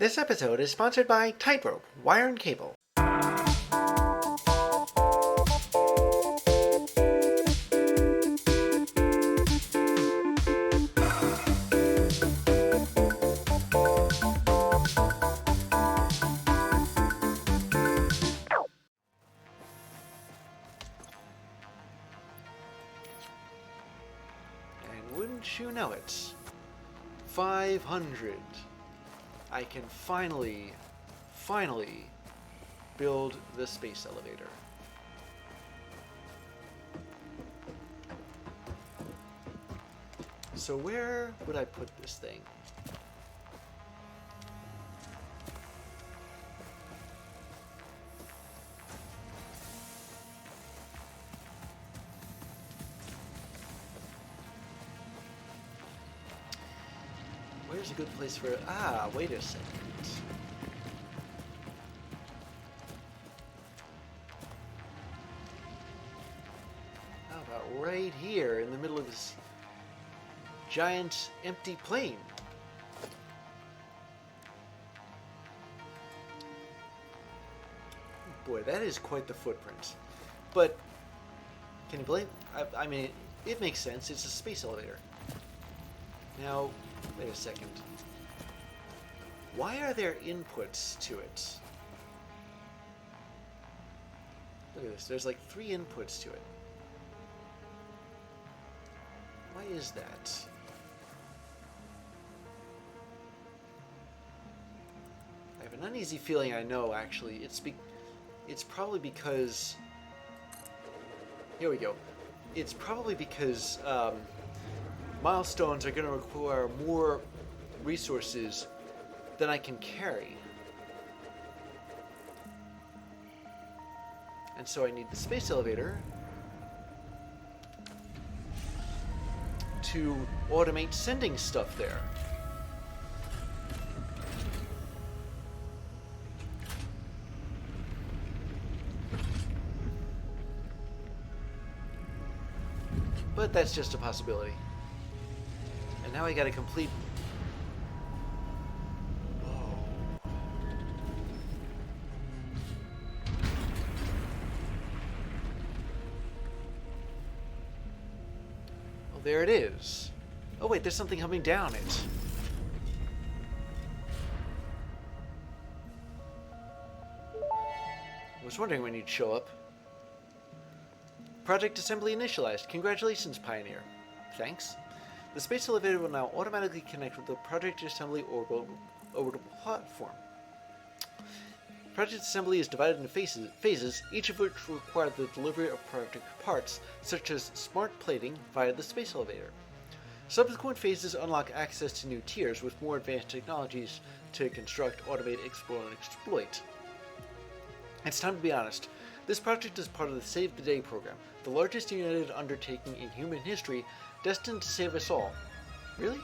This episode is sponsored by Tightrope Wire and Cable. And wouldn't you know it, 500. I can finally build the space elevator. So where would I put this thing? Where's a good place for it? Ah, wait a second. How about right here in the middle of this giant empty plain? Boy, that is quite the footprint. But can you blame? I mean, it makes sense. It's a space elevator. Now, wait a second. Why are there inputs to it? Look at this. There's like 3 inputs to it. Why is that? I have an uneasy feeling I know, actually. It's probably because... Here we go. It's probably because milestones are going to require more resources than I can carry. And so I need the space elevator to automate sending stuff there. But that's just a possibility. And now I gotta complete... Whoa. Well, there it is. Oh wait, there's something coming down it. I was wondering when you'd show up. Project assembly initialized. Congratulations, Pioneer. Thanks. The space elevator will now automatically connect with the Project Assembly orbital platform. Project Assembly is divided into phases, each of which require the delivery of project parts, such as smart plating, via the space elevator. Subsequent phases unlock access to new tiers with more advanced technologies to construct, automate, explore, and exploit. It's time to be honest. This project is part of the Save the Day program, the largest united undertaking in human history, destined to save us all. Really?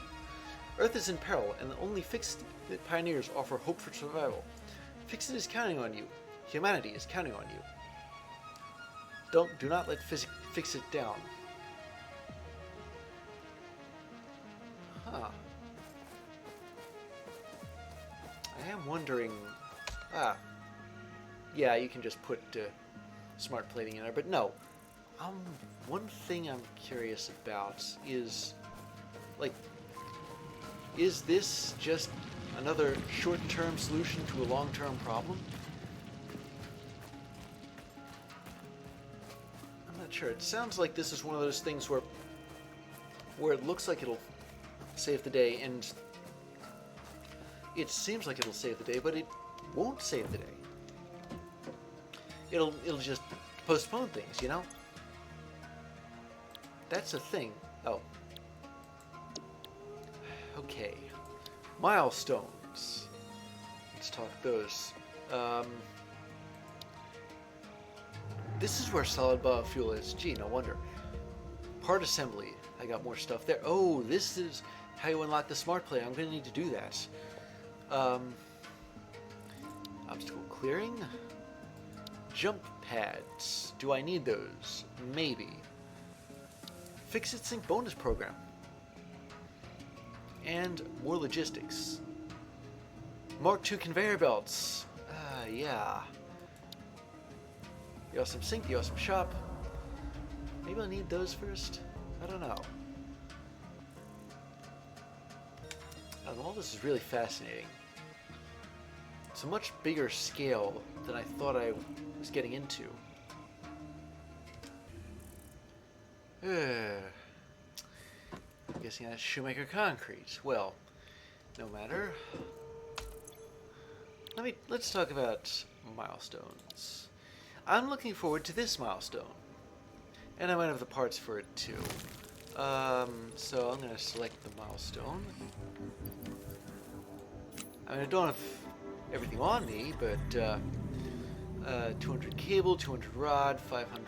Earth is in peril, and only Fixit pioneers offer hope for survival. Fixit is counting on you. Humanity is counting on you. Do not let Fixit down. Huh. I am wondering... Yeah, you can just put smart plating in there, but no. One thing I'm curious about is, like, is this just another short-term solution to a long-term problem? I'm not sure. It sounds like this is one of those things where it looks like it'll save the day, and it seems like it'll save the day, but it won't save the day. It'll just postpone things, you know? That's a thing. Oh. Okay. Milestones. Let's talk those. This is where solid biofuel is. Gee, no wonder. Part assembly. I got more stuff there. Oh, this is how you unlock the smart plate. I'm going to need to do that. Obstacle clearing. Jump pads. Do I need those? Maybe. Fixit Sync bonus program. And more logistics. Mark II conveyor belts. Yeah. The awesome sink, the awesome shop. Maybe I'll need those first? I don't know. All this is really fascinating. It's a much bigger scale than I thought I was getting into. I'm guessing that's Shoemaker concrete. Well, no matter. Let's talk about milestones. I'm looking forward to this milestone. And I might have the parts for it too. So I'm going to select the milestone. I mean, I don't have everything on me, but 200 cable, 200 rod, 500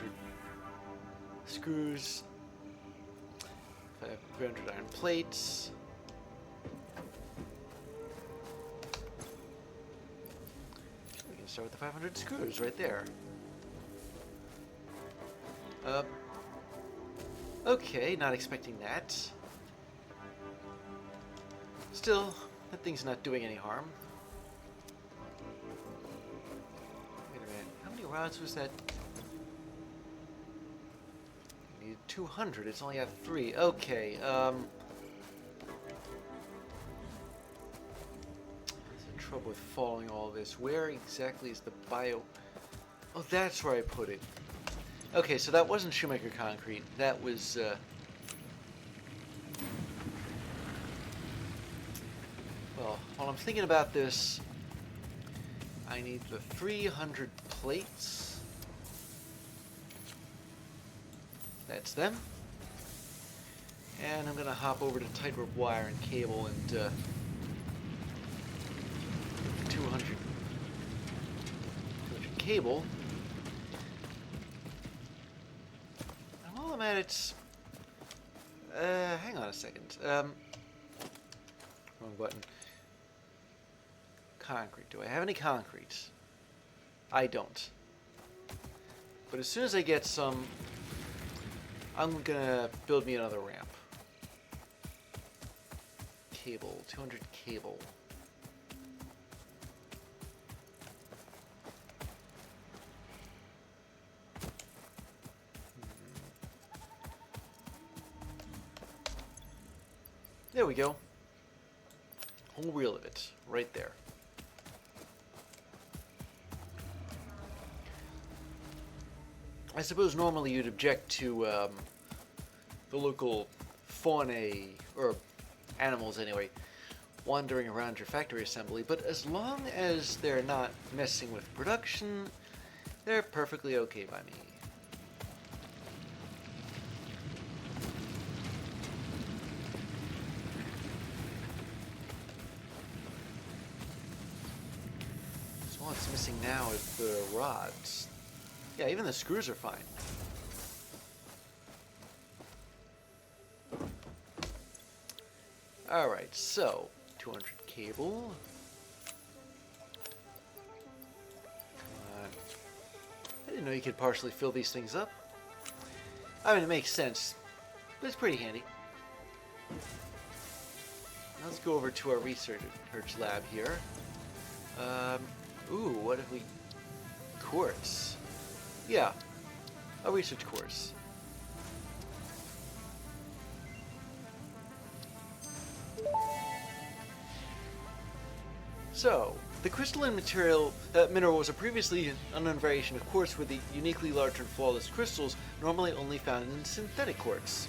screws, 300 iron plates. We can start with the 500 screws right there. Okay, not expecting that. Still, that thing's not doing any harm. Wait a minute, how many rods was that? I needed 200, it's only got 3. Okay, There's the trouble with following all this. Where exactly is the bio... Oh, that's where I put it. Okay, so that wasn't Shoemaker concrete. That was, well, while I'm thinking about this, I need the 300 plates. That's them. And I'm going to hop over to tightrope wire and cable and 200 cable. At it's hang on a second. Wrong button. Concrete. Do I have any concrete? I don't. But as soon as I get some, I'm gonna build me another ramp. Cable. 200 cable. There we go. Whole reel of it, right there. I suppose normally you'd object to the local fauna, or animals anyway, wandering around your factory assembly, but as long as they're not messing with production, they're perfectly okay by me. What's missing now is the rods. Yeah, even the screws are fine. Alright, so 200 cable. Come on. I didn't know you could partially fill these things up. I mean, it makes sense, but it's pretty handy. Let's go over to our research lab here. Ooh, what if we... Quartz. Yeah, a research course. So, the crystalline mineral was previously an unknown variation of quartz with the uniquely large and flawless crystals normally only found in synthetic quartz.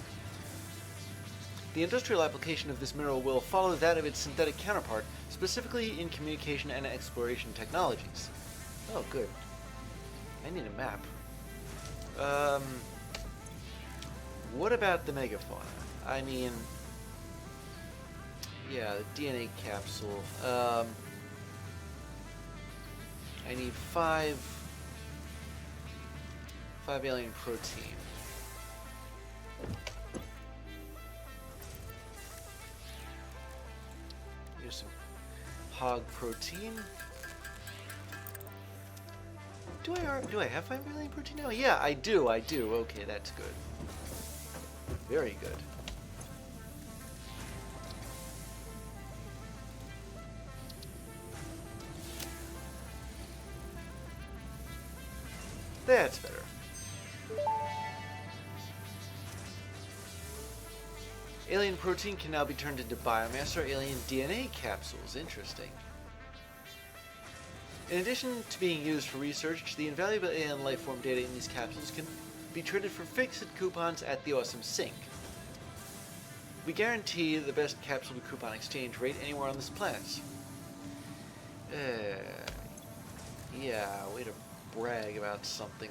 The industrial application of this mineral will follow that of its synthetic counterpart, specifically in communication and exploration technologies. Oh, good. I need a map. What about the megafauna? I mean, yeah, the DNA capsule. I need 5 alien protein. Here's some hog protein. Do I have 5 alien protein now? Yeah, I do. Okay, that's good. Very good. That's better. Alien protein can now be turned into biomass or alien DNA capsules. Interesting. In addition to being used for research, the invaluable alien lifeform data in these capsules can be traded for fixed coupons at the Awesome Sink. We guarantee the best capsule to coupon exchange rate anywhere on this planet. Yeah, way to brag about something.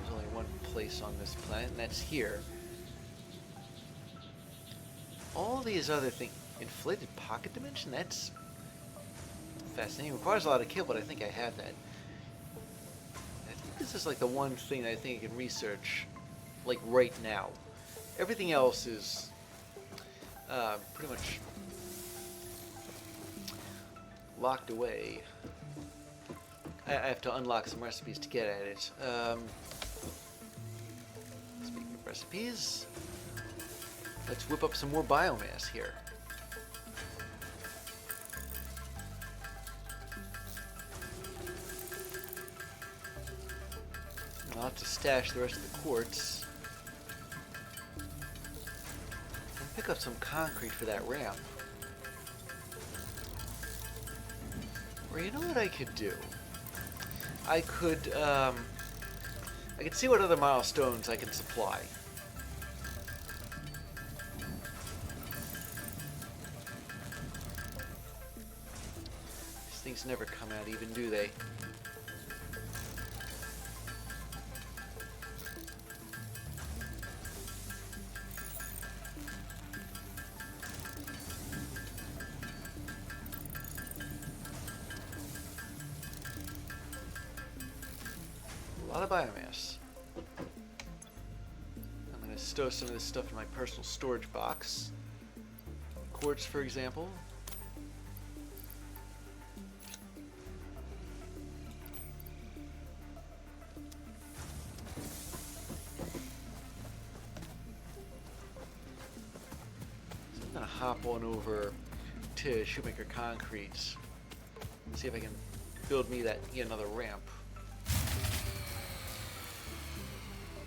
There's only one place on this planet, and that's here. All these other things. Inflated pocket dimension? That's fascinating. It requires a lot of kill, but I think I have that. I think this is like the one thing I think I can research, like right now. Everything else is pretty much locked away. I have to unlock some recipes to get at it. Speaking of recipes, let's whip up some more biomass here. I'll have to stash the rest of the quartz. And pick up some concrete for that ramp. Or you know what I could do? I could see what other milestones I can supply. These things never come out even, do they? A lot of biomass. I'm going to stow some of this stuff in my personal storage box. Quartz, for example. So I'm going to hop on over to Shoemaker Concrete. See if I can build me yet another ramp.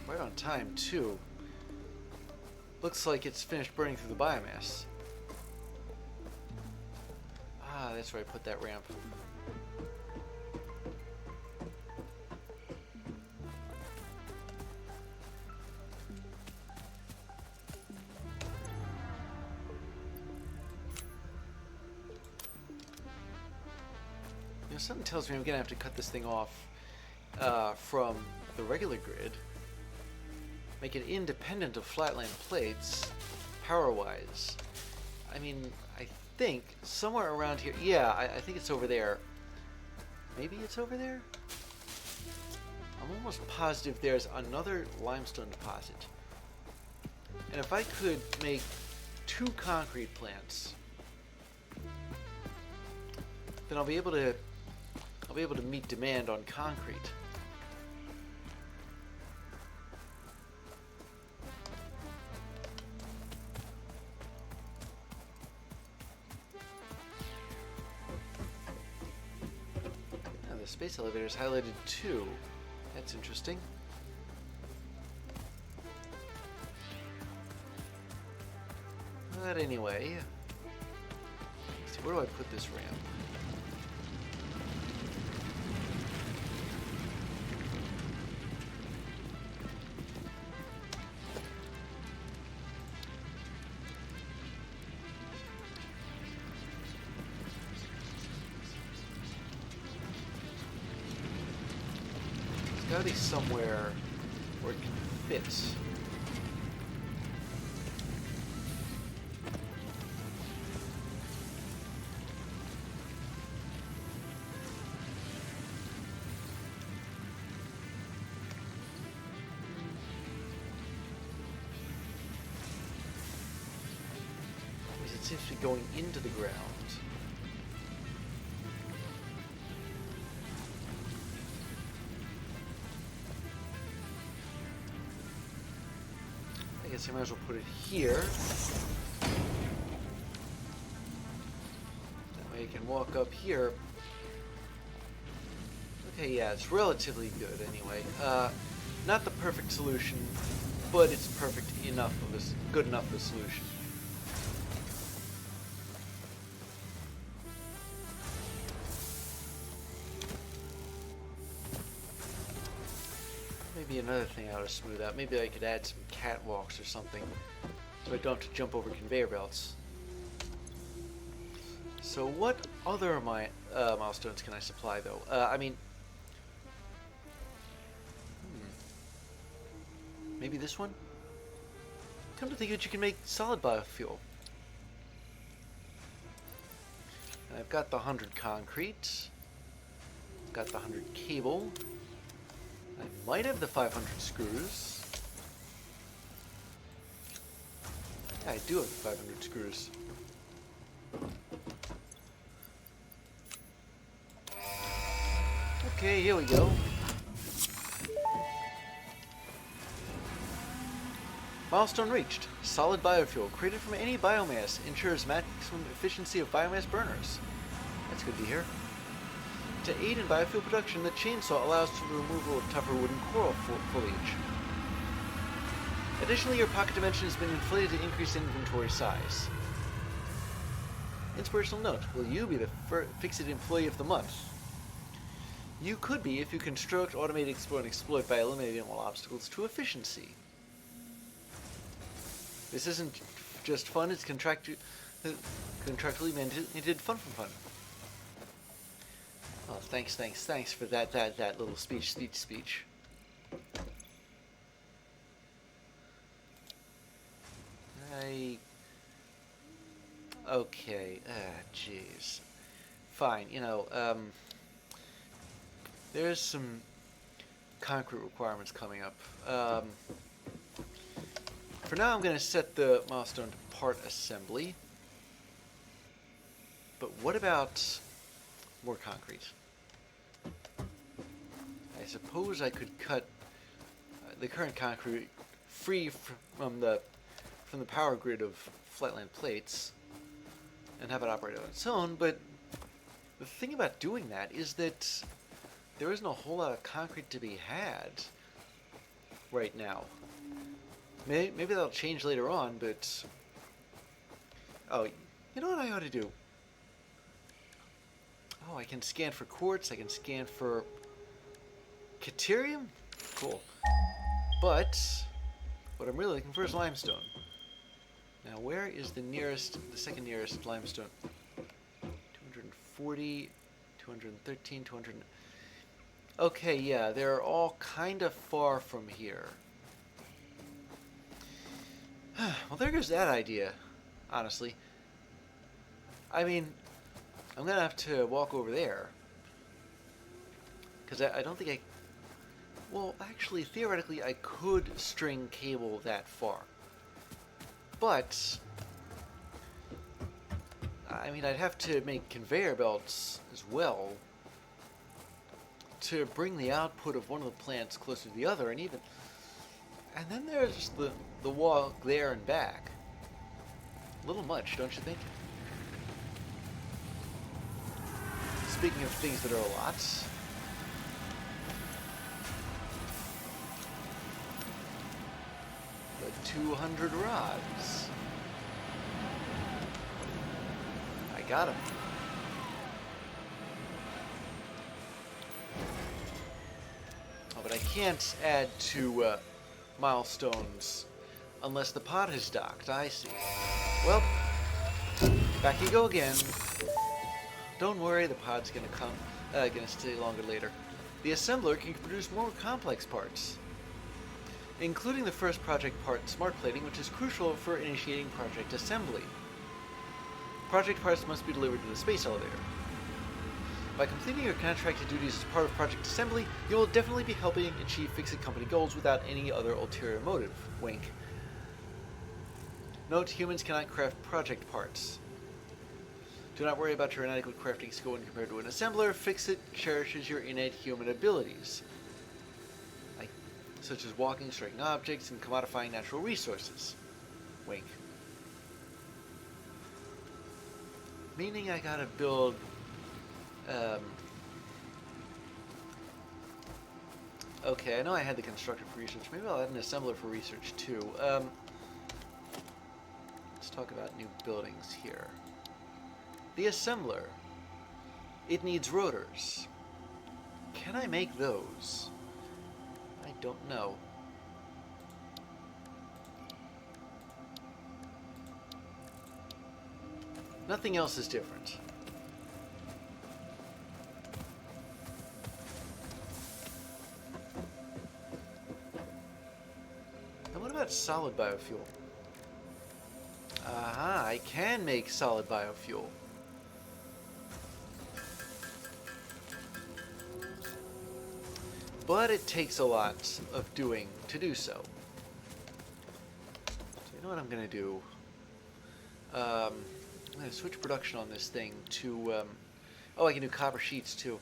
Right on time, too. Looks like it's finished burning through the biomass. Ah, that's where I put that ramp. You know, something tells me I'm gonna have to cut this thing off from the regular grid. Make it independent of flatland plates, power-wise. I mean, I think somewhere around here. Yeah, I think it's over there. Maybe it's over there? I'm almost positive there's another limestone deposit. And if I could make 2 concrete plants, then I'll be able to meet demand on concrete. Space elevator is highlighted too. That's interesting. But anyway, let's see, where do I put this ramp? Gotta be somewhere where it can fit. Because it seems to be going into the ground. I guess I might as well put it here. That way you can walk up here Okay, yeah, it's relatively good anyway. Not the perfect solution, but it's perfect enough of a good enough of a solution. Maybe another thing I ought to smooth out. Maybe I could add some catwalks or something, so I don't have to jump over conveyor belts. So what other milestones can I supply, though? Maybe this one? Come to think of it, you can make solid biofuel. And I've got the 100 concrete. I've got the 100 cable. I might have the 500 screws. Yeah, I do have the 500 screws. Okay, here we go. Milestone reached. Solid biofuel created from any biomass ensures maximum efficiency of biomass burners. That's good to hear. To aid in biofuel production, the chainsaw allows for the removal of tougher wood and coral foliage. Additionally, your pocket dimension has been inflated to increase inventory size. Inspirational note: will you be the Fix-It Employee of the Month? You could be if you construct, automate, explore, and exploit by eliminating all obstacles to efficiency. This isn't just fun, it's contractually mandated fun from fun. Oh, thanks for that little speech. Okay, jeez. Fine, there's some concrete requirements coming up. For now, I'm going to set the milestone to part assembly. But what about more concrete? I suppose I could cut the current concrete free from the power grid of flatland plates and have it operate on its own, but the thing about doing that is that there isn't a whole lot of concrete to be had right now. Maybe that'll change later on, but... Oh, you know what I ought to do? Oh, I can scan for quartz, I can scan for Caterium? Cool. But what I'm really looking for is limestone. Now, where is the second nearest limestone? 240, 213, 200... Okay, yeah, they're all kind of far from here. Well, there goes that idea, honestly. I mean, I'm going to have to walk over there. Because I don't think I... Well, actually, theoretically, I could string cable that far. But, I mean, I'd have to make conveyor belts as well to bring the output of one of the plants closer to the other, and then there's the walk there and back. A little much, don't you think? Speaking of things that are a lot, the 200 rods. I got 'em. Oh, but I can't add to milestones unless the pod is docked. I see. Well, back you go again. Don't worry, the pod's gonna stay longer later. The assembler can produce more complex parts, including the first project part, smart plating, which is crucial for initiating project assembly. Project parts must be delivered to the space elevator. By completing your contracted duties as part of project assembly, you will definitely be helping achieve Fix-It company goals without any other ulterior motive. Wink. Note: humans cannot craft project parts. Do not worry about your inadequate crafting skill when compared to an assembler. Fix-It cherishes your innate human abilities, such as walking, striking objects, and commodifying natural resources. Wink. Meaning I gotta build Okay, I know I had the constructor for research. Maybe I'll add an assembler for research too. Let's talk about new buildings here. The assembler. It needs rotors. Can I make those? I don't know. Nothing else is different. And what about solid biofuel? Aha, I can make solid biofuel. But it takes a lot of doing to do so. So you know what I'm going to do? I'm going to switch production on this thing to... oh, I can do copper sheets too.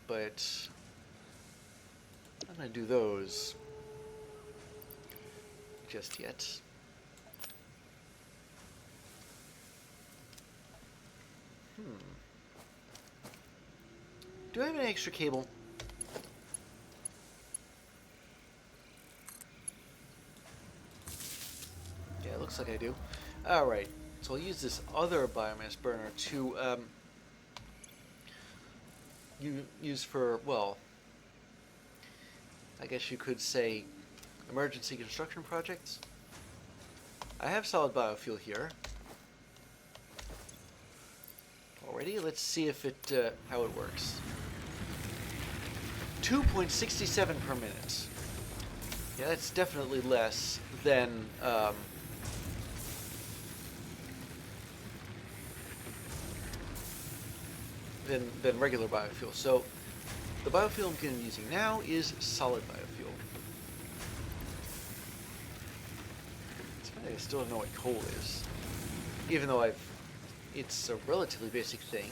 But I'm going to do those just yet. Do I have an extra cable? Yeah, it looks like I do. Alright, so I'll use this other biomass burner to use for, well, I guess you could say emergency construction projects. I have solid biofuel here. Already, let's see if it how it works. 2.67 per minute. Yeah, that's definitely less than regular biofuel. So the biofuel I'm using now is solid biofuel. It's funny, I still don't know what coal is, even though it's a relatively basic thing.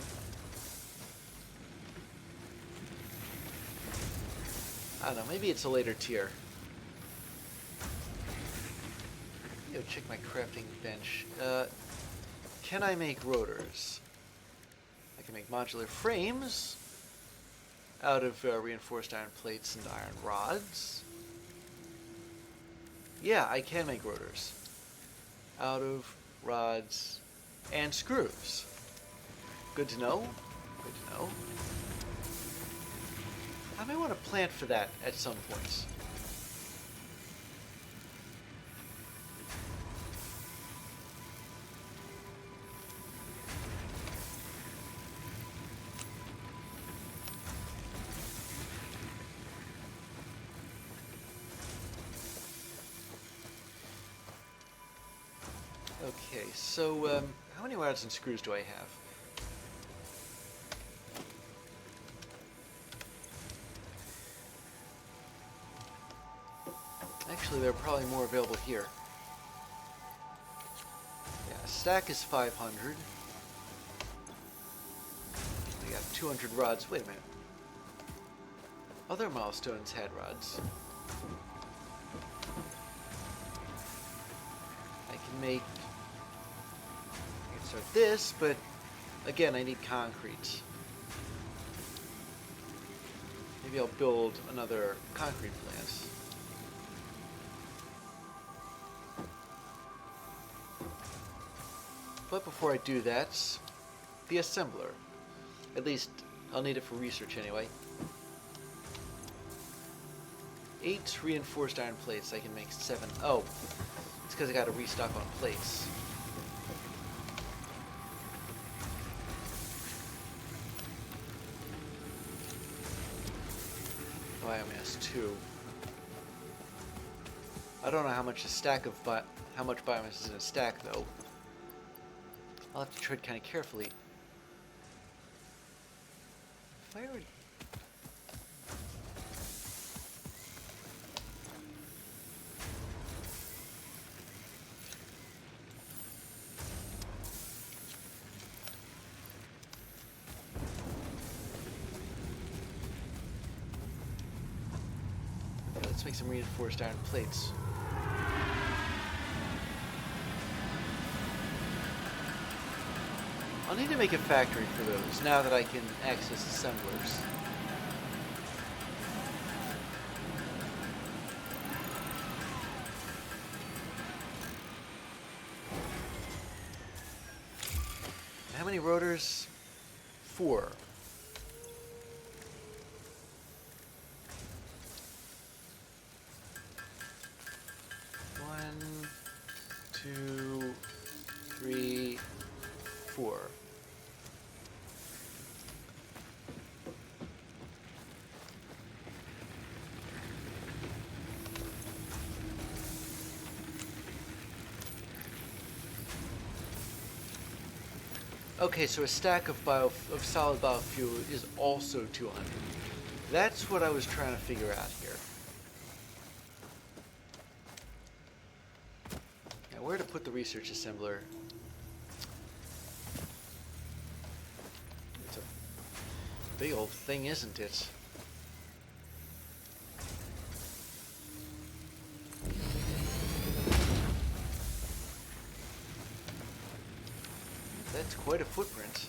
I don't know, maybe it's a later tier. Go check my crafting bench. Can I make rotors? I can make modular frames out of reinforced iron plates and iron rods. Yeah, I can make rotors out of rods and screws. Good to know. Good to know. I may want to plant for that at some point. Okay, so how many rods and screws do I have? Actually, there are probably more available here. Yeah, a stack is 500. I got 200 rods. Wait a minute. Other milestones had rods. I can start this, but again, I need concrete. Maybe I'll build another concrete plant. But before I do that, the assembler. At least, I'll need it for research anyway. 8 reinforced iron plates, I can make 7. Oh, it's because I got to restock on plates. Biomass 2. I don't know how much how much biomass is in a stack though. I'll have to tread kind of carefully. If I already... Yeah, let's make some reinforced iron plates. I'll need to make a factory for those, now that I can access assemblers. many rotors? 4. One, 2, 3, 4. Okay, so a stack of solid biofuel is also 200. That's what I was trying to figure out here. Now, where to put the research assembler? It's a big old thing, isn't it? That's quite a footprint.